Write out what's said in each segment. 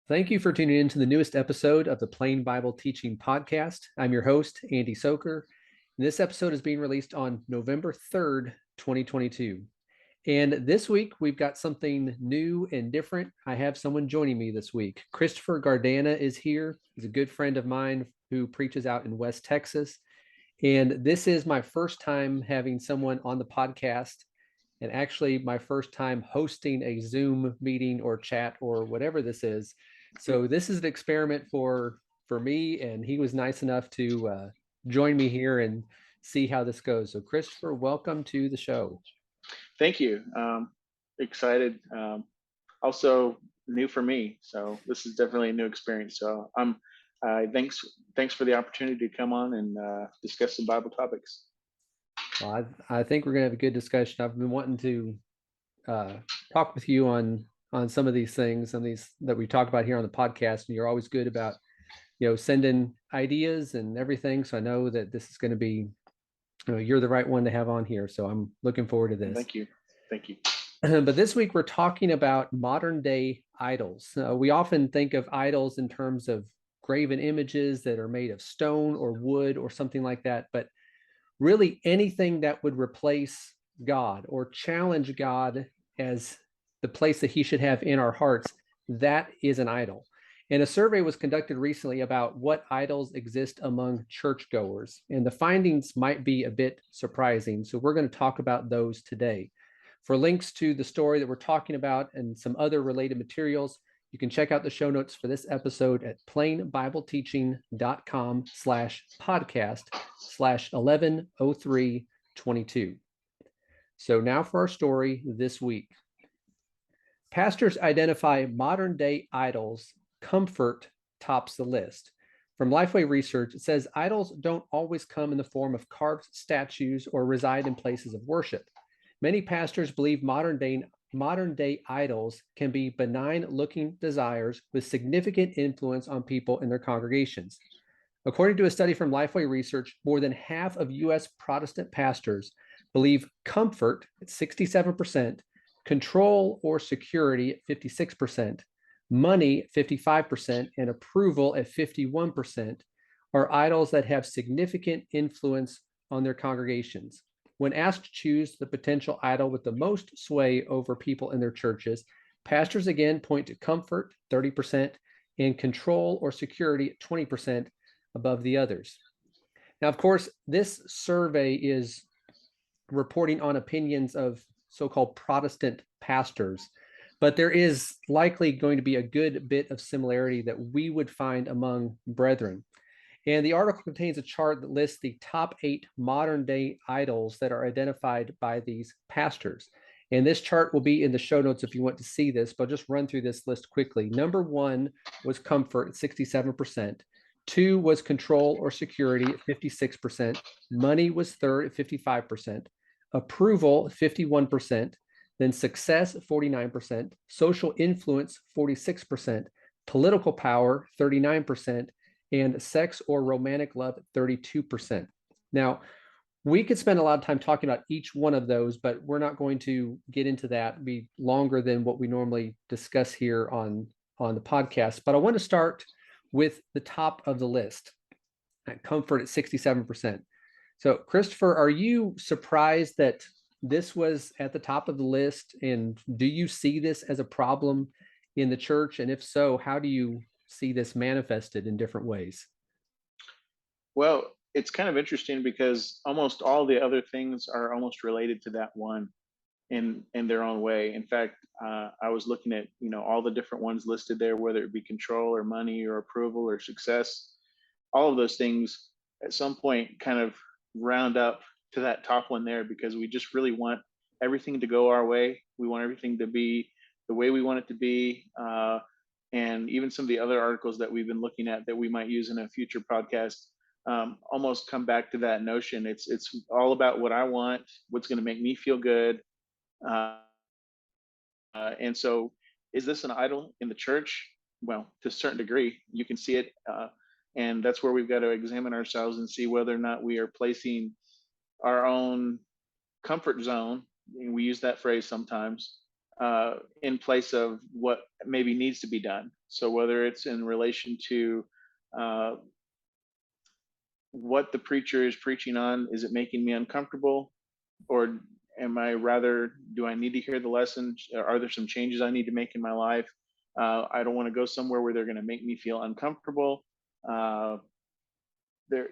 Thank you for tuning in to the newest episode of the Plain Bible Teaching Podcast. I'm your host, Andy Soker. And this episode is being released on November 3rd, 2022. And this week, we've got something new and different. I have someone joining me this week. Christopher Gardana is here. He's a good friend of mine who preaches out in West Texas. And this is my first time having someone on the podcast, and actually my first time hosting a Zoom meeting or chat or whatever this is. So this is an experiment for me, and he was nice enough to join me here and see how this goes. So Christopher, welcome to the show. Thank you. Excited. Also new for me, so this is definitely a new experience. So thanks for the opportunity to come on and discuss some Bible topics. Well, I think we're gonna have a good discussion. I've been wanting to talk with you on some of these things, and these that we talk about here on the podcast. And you're always good about sending ideas and everything. So I know that this is going to be, you're the right one to have on here. So I'm looking forward to this. Thank you. But this week we're talking about modern day idols. We often think of idols in terms of graven images that are made of stone or wood or something like that. But really anything that would replace God or challenge God as the place that he should have in our hearts, that is an idol. And a survey was conducted recently about what idols exist among churchgoers, and the findings might be a bit surprising. So we're going to talk about those today. For links to the story that we're talking about and some other related materials, you can check out the show notes for this episode at plainbibleteaching.com/podcast/110322. So now for our story this week. Pastors identify modern day idols. Comfort tops the list. From Lifeway Research, it says idols don't always come in the form of carved statues or reside in places of worship. Many pastors believe modern day idols can be benign-looking desires with significant influence on people in their congregations. According to a study from Lifeway Research, more than half of U.S. Protestant pastors believe comfort at 67%, control or security at 56%, money at 55%, and approval at 51% are idols that have significant influence on their congregations. When asked to choose the potential idol with the most sway over people in their churches, pastors again point to comfort, 30%, and control or security at 20% above the others. Now, of course, this survey is reporting on opinions of so-called Protestant pastors, but there is likely going to be a good bit of similarity that we would find among brethren. And the article contains a chart that lists the top 8 modern day idols that are identified by these pastors. And this chart will be in the show notes if you want to see this, but I'll just run through this list quickly. Number 1 was comfort at 67%. 2 was control or security at 56%. Money was third at 55%. Approval, 51%. Then success, 49%. Social influence, 46%. Political power, 39%. And sex or romantic love, 32%. Now, we could spend a lot of time talking about each one of those, but we're not going to get into that. It'd be longer than what we normally discuss here on the podcast. But I want to start with the top of the list, at comfort at 67%. So, Christopher, are you surprised that this was at the top of the list? And do you see this as a problem in the church? And if so, how do you see this manifested in different ways? Well, it's kind of interesting because almost all the other things are almost related to that one in their own way. In fact, I was looking at all the different ones listed there, whether it be control or money or approval or success. All of those things at some point kind of round up to that top one there because we just really want everything to go our way. We want everything to be the way we want it to be. And even some of the other articles that we've been looking at that we might use in a future podcast almost come back to that notion. It's all about what I want, what's going to make me feel good. And so, is this an idol in the church? Well, to a certain degree, you can see it. And that's where we've got to examine ourselves and see whether or not we are placing our own comfort zone, we use that phrase sometimes, in place of what maybe needs to be done. So whether it's in relation to uh, what the preacher is preaching on, is it making me uncomfortable, or am I rather, do I need to hear the lesson? Are there some changes I need to make in my life? I don't want to go somewhere where they're going to make me feel uncomfortable. Uh, there,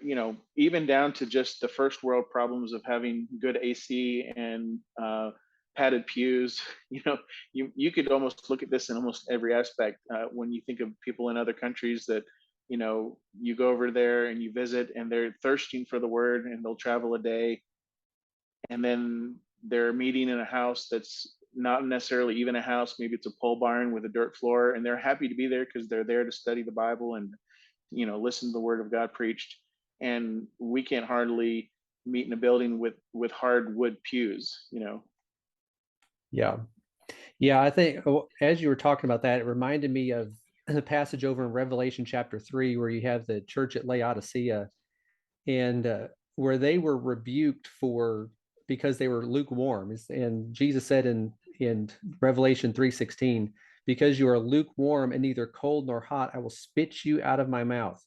even down to just the first world problems of having good AC and padded pews. You could almost look at this in almost every aspect. When you think of people in other countries that, you go over there and you visit, and they're thirsting for the word, and they'll travel a day, and then they're meeting in a house that's not necessarily even a house. Maybe it's a pole barn with a dirt floor, and they're happy to be there because they're there to study the Bible and listen to the word of God preached. And we can't hardly meet in a building with hardwood pews. Yeah. Yeah, I think as you were talking about that, it reminded me of the passage over in Revelation chapter 3, where you have the church at Laodicea, and where they were rebuked for because they were lukewarm. And Jesus said in Revelation 3:16, because you are lukewarm and neither cold nor hot, I will spit you out of my mouth.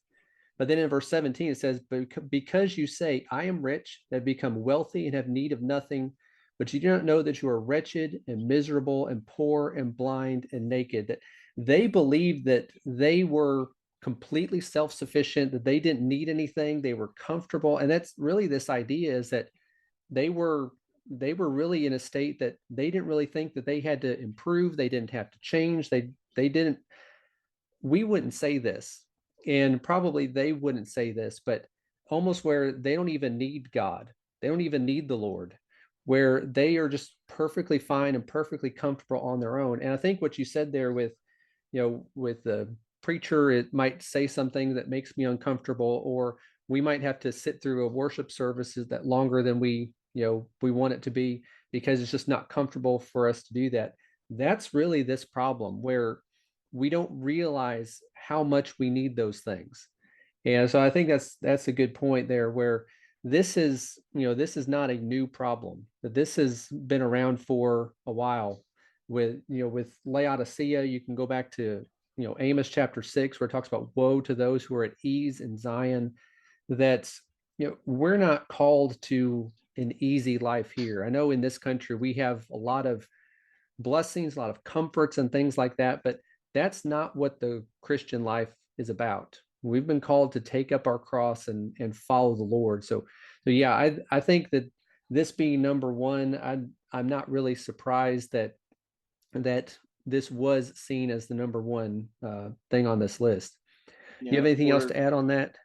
But then in verse 17, it says, because you say, I am rich, have become wealthy, and have need of nothing, but you do not know that you are wretched and miserable and poor and blind and naked. That they believed that they were completely self-sufficient, that they didn't need anything, they were comfortable. And that's really this idea, is that they were they were really in a state that they didn't really think that they had to improve, they didn't have to change, they didn't. We wouldn't say this, and probably they wouldn't say this, but almost where they don't even need God, they don't even need the Lord, where they are just perfectly fine and perfectly comfortable on their own. And I think what you said there with, with the preacher, it might say something that makes me uncomfortable, or we might have to sit through a worship services that longer than we want it to be, because it's just not comfortable for us to do that. That's really this problem, where we don't realize how much we need those things. And so I think that's a good point there, where this is not a new problem, that this has been around for a while. With Laodicea, you can go back to Amos chapter 6, where it talks about woe to those who are at ease in Zion. That's we're not called to an easy life here. I know in this country we have a lot of blessings, a lot of comforts and things like that, but that's not what the Christian life is about. We've been called to take up our cross and follow the Lord. So yeah, I think that this being number one, I'm not really surprised that this was seen as the number one thing on this list. Do you Yeah, have anything else we're to add on that?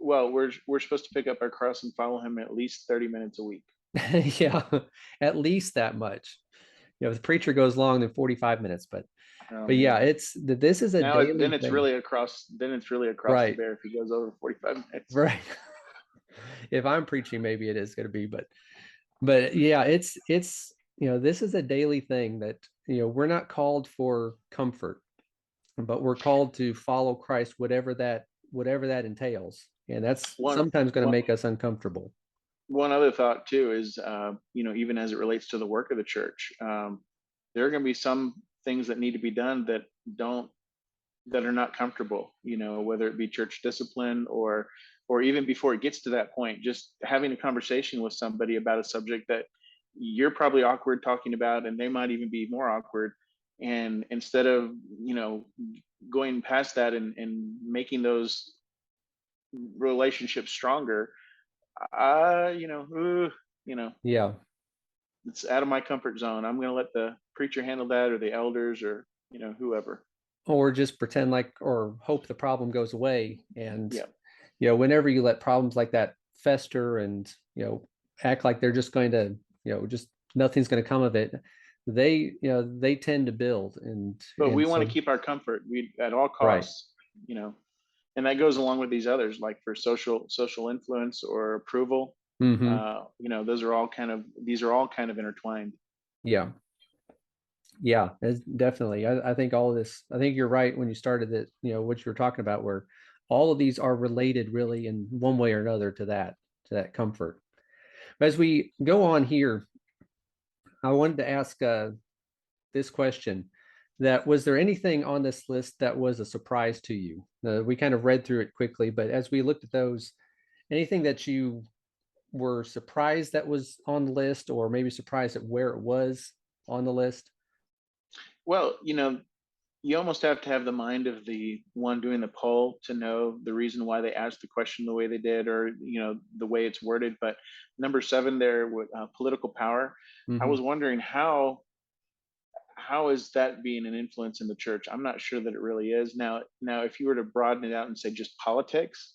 well, we're supposed to pick up our cross and follow him at least 30 minutes a week. Yeah, at least that much. If the preacher goes long, then 45 minutes, Oh but yeah, man. this is a Then daily it's thing. really across. Then it's really across the Right. bear if he goes over 45 minutes. Right. If I'm preaching, maybe it is going to be, but yeah, this is a daily thing, that we're not called for comfort, but we're called to follow Christ, whatever that entails. And that's One sometimes going to one make us uncomfortable. one other thought too is, even as it relates to the work of the church, there are going to be some things that need to be done don't that are not comfortable. Whether it be church discipline, or even before it gets to that point, just having a conversation with somebody about a subject that you're probably awkward talking about, and they might even be more awkward. And instead of going past that and making those relationships stronger, uh, you know, uh, you know, Yeah. it's out of my comfort zone. I'm going to let the preacher handle that, or the elders, or whoever. Or just pretend like, or hope the problem goes away. And, Yeah. whenever you let problems like that fester and, act like they're just going to, just nothing's going to come of it, they tend to build. And, But we and want to so, keep our comfort. We at all right. costs, and that goes along with these others, like for social influence or approval. Hmm. These are all kind of intertwined. Yeah. Yeah, definitely. I think all of this, I think you're right when you started that, what you were talking about, where all of these are related really in one way or another to that comfort. But as we go on here, I wanted to ask this question. that was there anything on this list that was a surprise to you? We kind of read through it quickly, but as we looked at those, anything that you were surprised that was on the list, or maybe surprised at where it was on the list? Well, you almost have to have the mind of the one doing the poll to know the reason why they asked the question the way they did, or the way it's worded. But number seven there with political power, I Hmm. was wondering how is that being an influence in the church? I'm not sure that it really is. Now, if you were to broaden it out and say just politics,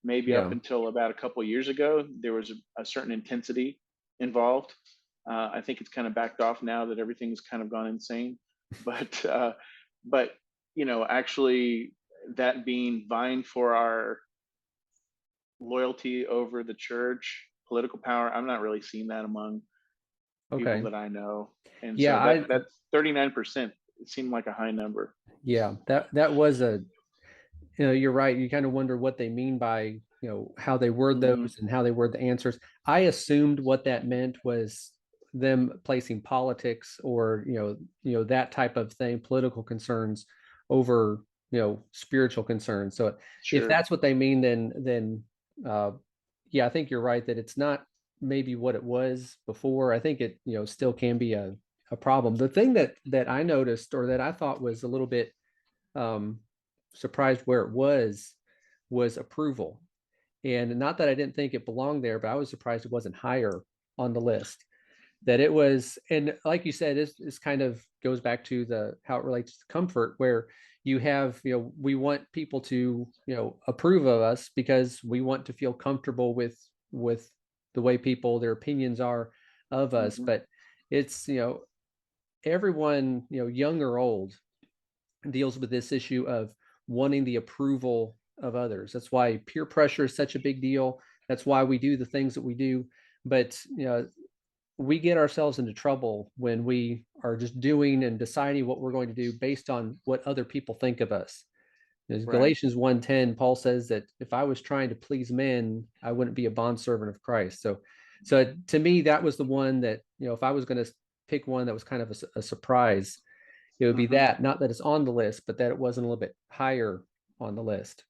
maybe up Yeah. until about a couple of years ago, there was a certain intensity involved. I think it's kind of backed off now that everything's kind of gone insane. But but actually, that being vying for our loyalty over the church, political power, I'm not really seeing that among people Okay. that I know. And Yeah. so that's 39%. It seemed like a high number. That was a, you're right. You kind of wonder what they mean by, how they word Hmm. those and how they word the answers. I assumed what that meant was them placing politics or, that type of thing, political concerns over, spiritual concerns. So if Sure. that's what they mean, then uh, yeah, I think you're right that it's not maybe what it was before. I think it, still can be a problem. The thing that I noticed, or that I thought was a little bit um, surprised where it was approval. And not that I didn't think it belonged there, but I was surprised it wasn't higher on the list. That it was, and like you said, this kind of goes back to the how it relates to comfort, where you have, we want people to, approve of us because we want to feel comfortable with the way people, their opinions are of us. Hmm. But it's, everyone, young or old, deals with this issue of wanting the approval of others. That's why peer pressure is such a big deal. That's why we do the things that we do. But we get ourselves into trouble when we are just doing and deciding what we're going to do based on what other people think of us. As Right. Galatians 1:10, Paul says that if I was trying to please men, I wouldn't be a bondservant of Christ. So to me, that was the one that, if I was going to pick one that was kind of a surprise, it would be Hmm. that, not that it's on the list, but that it wasn't a little bit higher on the list.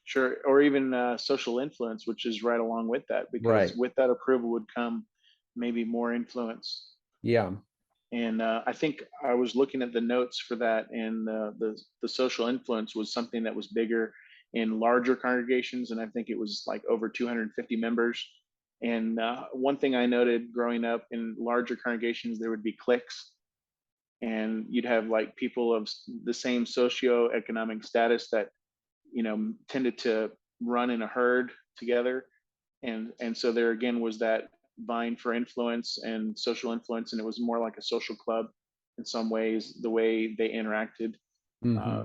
Sure. Or even social influence, which is right along with that, because Right. with that approval would come maybe more influence. Yeah. And I think I was looking at the notes for that, and the social influence was something that was bigger in larger congregations, and I think it was like over 250 members. And one thing I noted growing up in larger congregations, there would be cliques, and you'd have like people of the same socioeconomic status that tended to run in a herd together, and so there again was that vying for influence and social influence, and it was more like a social club in some ways the way they interacted. Hmm. uh,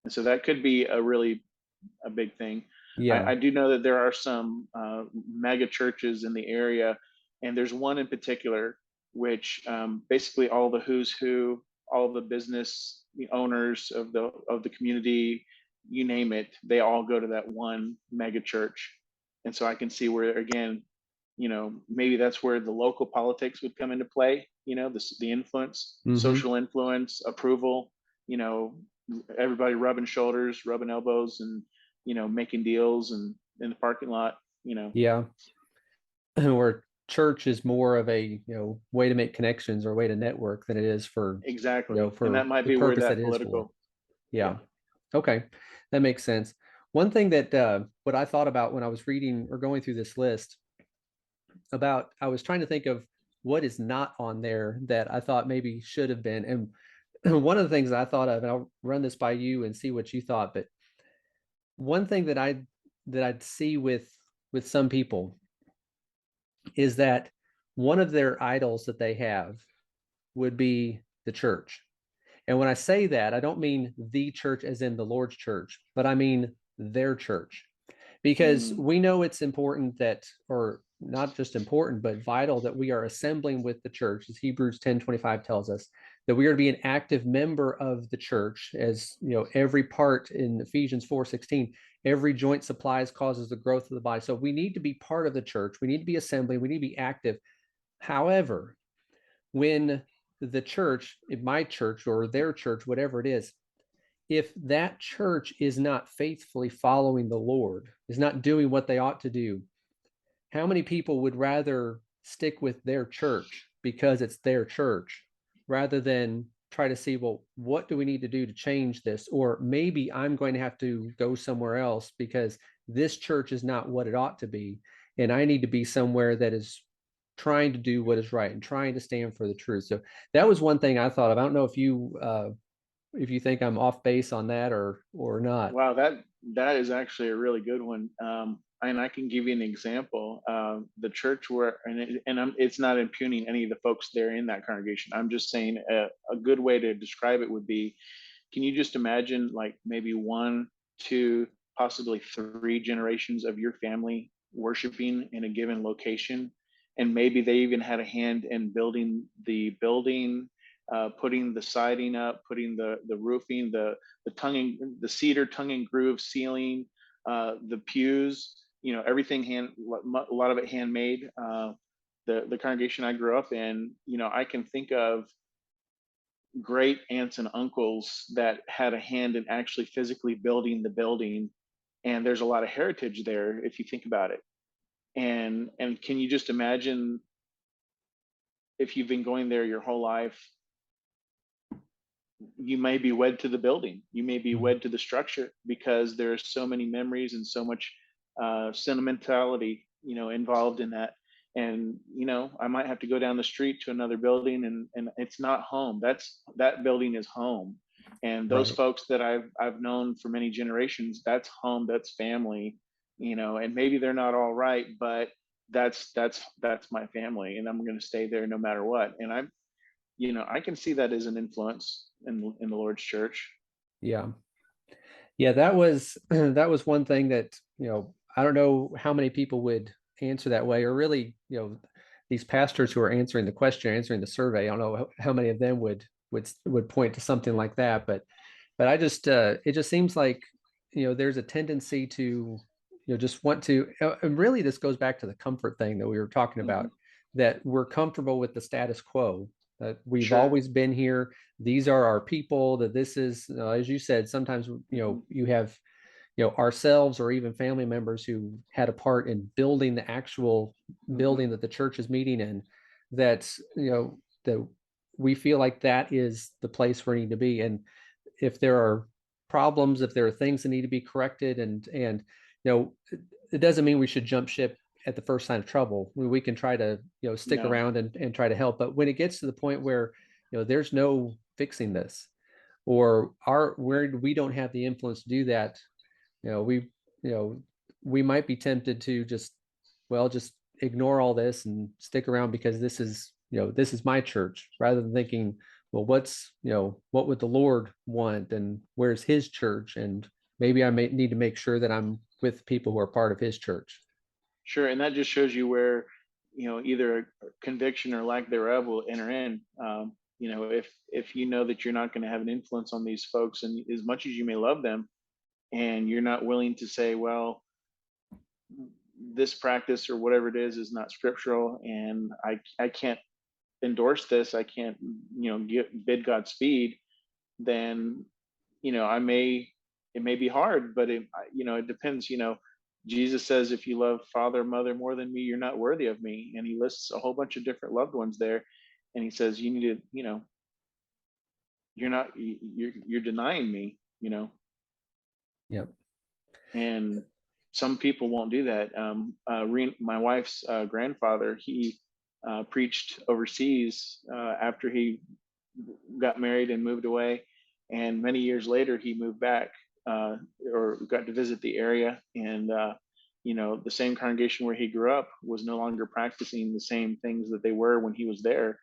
and so that could be a big thing. Yeah. I do know that there are some mega churches in the area, and there's one in particular which basically all the who's who, all the business owners of the community, you name it, they all go to that one mega church. And so I can see where again, maybe that's where the local politics would come into play. The influence, Hmm. social influence, approval. You know, everybody rubbing shoulders, rubbing elbows, and making deals and in the parking lot. Yeah. Where church is more of a, way to make connections or way to network than it is for, Exactly, and for that might the be where purpose that that it is for. political. Yeah. Yeah. Okay. That makes sense. One thing that what I thought about when I was reading or going through this list about, I was trying to think of what is not on there that I thought maybe should have been. And one of the things I thought of, and I'll run this by you and see what you thought, but one thing that I'd see with some people is that one of their idols that they have would be the church. And when I say that, I don't mean the church as in the Lord's church, but I mean their church. Because Mm, we know it's important that, or not just important, but vital that we are assembling with the church, as Hebrews 10:25 tells us, that we are to be an active member of the church, as every part in Ephesians 4:16, every joint supplies causes the growth of the body. So we need to be part of the church, we need to be assembling, we need to be active. However, when the church, my church or their church, whatever it is, if that church is not faithfully following the Lord, is not doing what they ought to do, how many people would rather stick with their church because it's their church rather than try to see, well, what do we need to do to change this? Or maybe I'm going to have to go somewhere else because this church is not what it ought to be. And I need to be somewhere that is trying to do what is right and trying to stand for the truth. So that was one thing I thought of. I don't know if you think I'm off base on that or not. Wow, that is actually a really good one. And I can give you an example. The church where, it's not impugning any of the folks there in that congregation. I'm just saying a good way to describe it would be: can you just imagine, like, maybe one, two, possibly three generations of your family worshiping in a given location, and maybe they even had a hand in building the building, putting the siding up, putting the roofing, the cedar tongue and groove ceiling, the pews, everything a lot of it handmade. The congregation I grew up in, I can think of great aunts and uncles that had a hand in actually physically building the building, and there's a lot of heritage there if you think about it. And can you just imagine, if you've been going there your whole life, you may be wed to the building, you may be Mhm. wed to the structure, because there's so many memories and so much sentimentality, involved in that. And I might have to go down the street to another building, and it's not home. That building is home. And those Right. folks that I've known for many generations, that's home, that's family. And maybe they're not all right, but that's my family, and I'm going to stay there no matter what. And I can see that as an influence in the Lord's church. Yeah. Yeah, that was that was one thing that, I don't know how many people would answer that way, or really, these pastors who are answering the question, answering the survey. I don't know how many of them would point to something like that, but I just it just seems like, there's a tendency to, just want to, and really this goes back to the comfort thing that we were talking about, Mhm. that we're comfortable with the status quo, that we've Sure. always been here, these are our people, that this is, as you said, sometimes, Mhm. you have, ourselves or even family members who had a part in building the actual Mhm. building that the church is meeting in, that's, that we feel like that is the place we need to be. And if there are problems, if there are things that need to be corrected, and it doesn't mean we should jump ship at the first sign of trouble. We can try to, stick No. around and try to help. But when it gets to the point where, there's no fixing this, or where we don't have the influence to do that, you know, we, you know, we might be tempted to just, well, just ignore all this and stick around because this is my church, rather than thinking, well, what would the Lord want, and where's his church? And maybe I may need to make sure that I'm with people who are part of his church. Sure, and that just shows you where, either conviction or lack thereof will enter in. If you know that you're not going to have an influence on these folks, and as much as you may love them, and you're not willing to say, well, this practice or whatever it is not scriptural, and I can't endorse this, I can't, bid Godspeed, then, I may it may be hard, but it depends. Jesus says, if you love father, mother more than me, you're not worthy of me. And he lists a whole bunch of different loved ones there. And he says, you need to, you're not, you're denying me, Yep. and some people won't do that. My wife's grandfather, he preached overseas after he got married and moved away, and many years later he moved back, or got to visit the area, and the same congregation where he grew up was no longer practicing the same things that they were when he was there,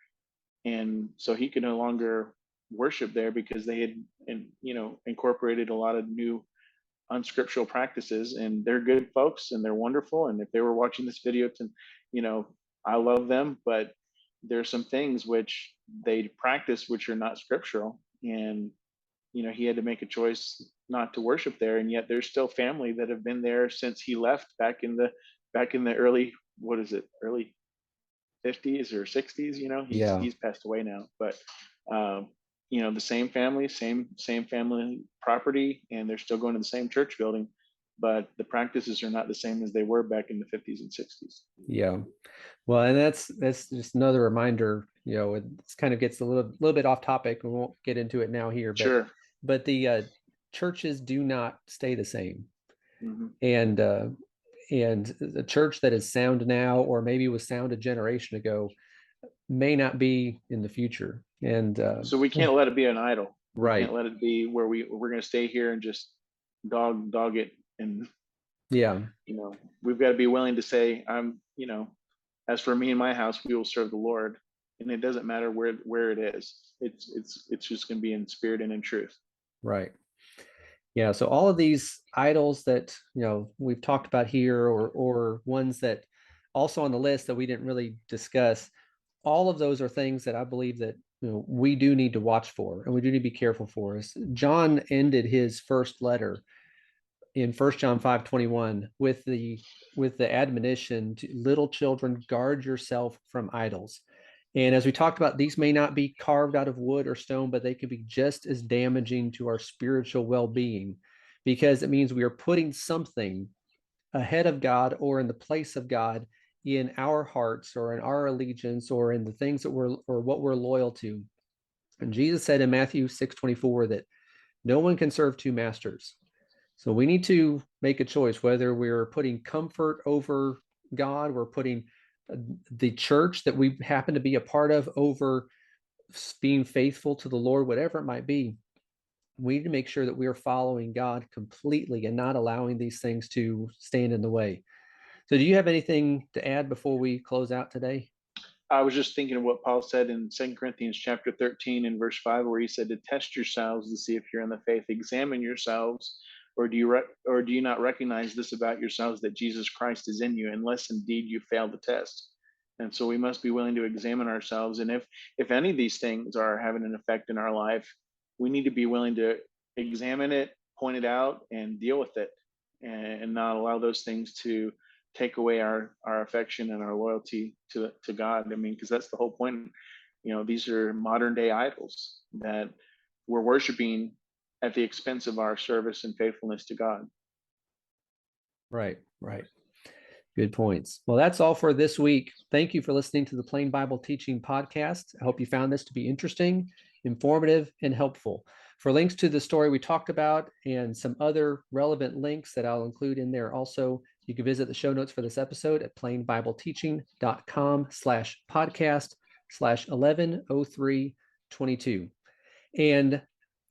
and so he could no longer worship there because they had, incorporated a lot of new unscriptural practices. And they're good folks and they're wonderful, and if they were watching this video, to you know I love them, but there's some things which they practice which are not scriptural. And he had to make a choice not to worship there, and yet there's still family that have been there since he left back in the early, what is it, early 50s or 60s. Yeah. He's passed away now, but the same family, same family property, and they're still going to the same church building, but the practices are not the same as they were back in the 50s and 60s. Yeah. Well, and that's just another reminder, it kind of gets a little bit off topic. We won't get into it now here, but Sure. the churches do not stay the same. Hmm. And the church that is sound now, or maybe was sound a generation ago, may not be in the future. And So we can't let it be an idol. We can't right. let it be where we're going to stay here and just dog it. And Yeah. we've got to be willing to say, as for me and my house, we will serve the Lord, and it doesn't matter where it is. It's just going to be in spirit and in truth. Right. Yeah. So all of these idols that, we've talked about here, or ones that also on the list that we didn't really discuss, all of those are things that I believe that we do need to watch for, and we do need to be careful for. Us. John ended his first letter in 1 John 5:21 with the admonition to little children, guard yourself from idols. And as we talked about, these may not be carved out of wood or stone, but they could be just as damaging to our spiritual well-being, because it means we are putting something ahead of God or in the place of God in our hearts or in our allegiance or in the things that or what we're loyal to. And Jesus said in Matthew 6:24 that no one can serve two masters. So we need to make a choice whether we're putting comfort over God, we're putting the church that we happen to be a part of over being faithful to the Lord, whatever it might be. We need to make sure that we are following God completely and not allowing these things to stand in the way. So do you have anything to add before we close out today? I was just thinking of what Paul said in 2 Corinthians chapter 13 and verse 5, where he said to test yourselves to see if you're in the faith. Examine yourselves, or do you not recognize this about yourselves, that Jesus Christ is in you, unless indeed you fail the test. And so we must be willing to examine ourselves. And if any of these things are having an effect in our life, we need to be willing to examine it, point it out, and deal with it, and not allow those things to take away our affection and our loyalty to God. I mean, because that's the whole point. These are modern day idols that we're worshiping at the expense of our service and faithfulness to God. Right, right. Good points. Well, that's all for this week. Thank you for listening to the Plain Bible Teaching Podcast. I hope you found this to be interesting, informative, and helpful. For links to the story we talked about and some other relevant links that I'll include in there also, you can visit the show notes for this episode at plainbibleteaching.com/podcast/110322. And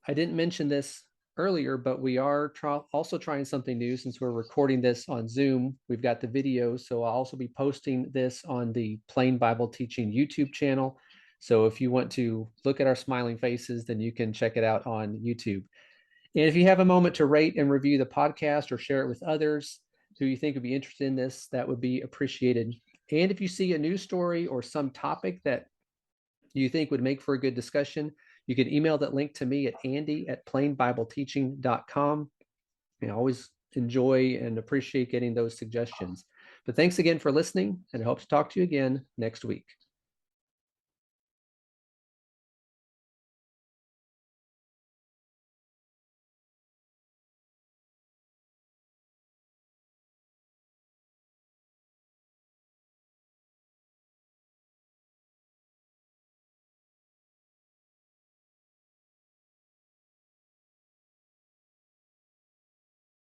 I didn't mention this earlier, but we are also trying something new since we're recording this on Zoom. We've got the video, so I'll also be posting this on the Plain Bible Teaching YouTube channel. So if you want to look at our smiling faces, then you can check it out on YouTube. And if you have a moment to rate and review the podcast or share it with others who you think would be interested in this, that would be appreciated. And if you see a news story or some topic that you think would make for a good discussion, you can email that link to me at andy@plainbibleteaching.com. I always enjoy and appreciate getting those suggestions. But thanks again for listening, and I hope to talk to you again next week.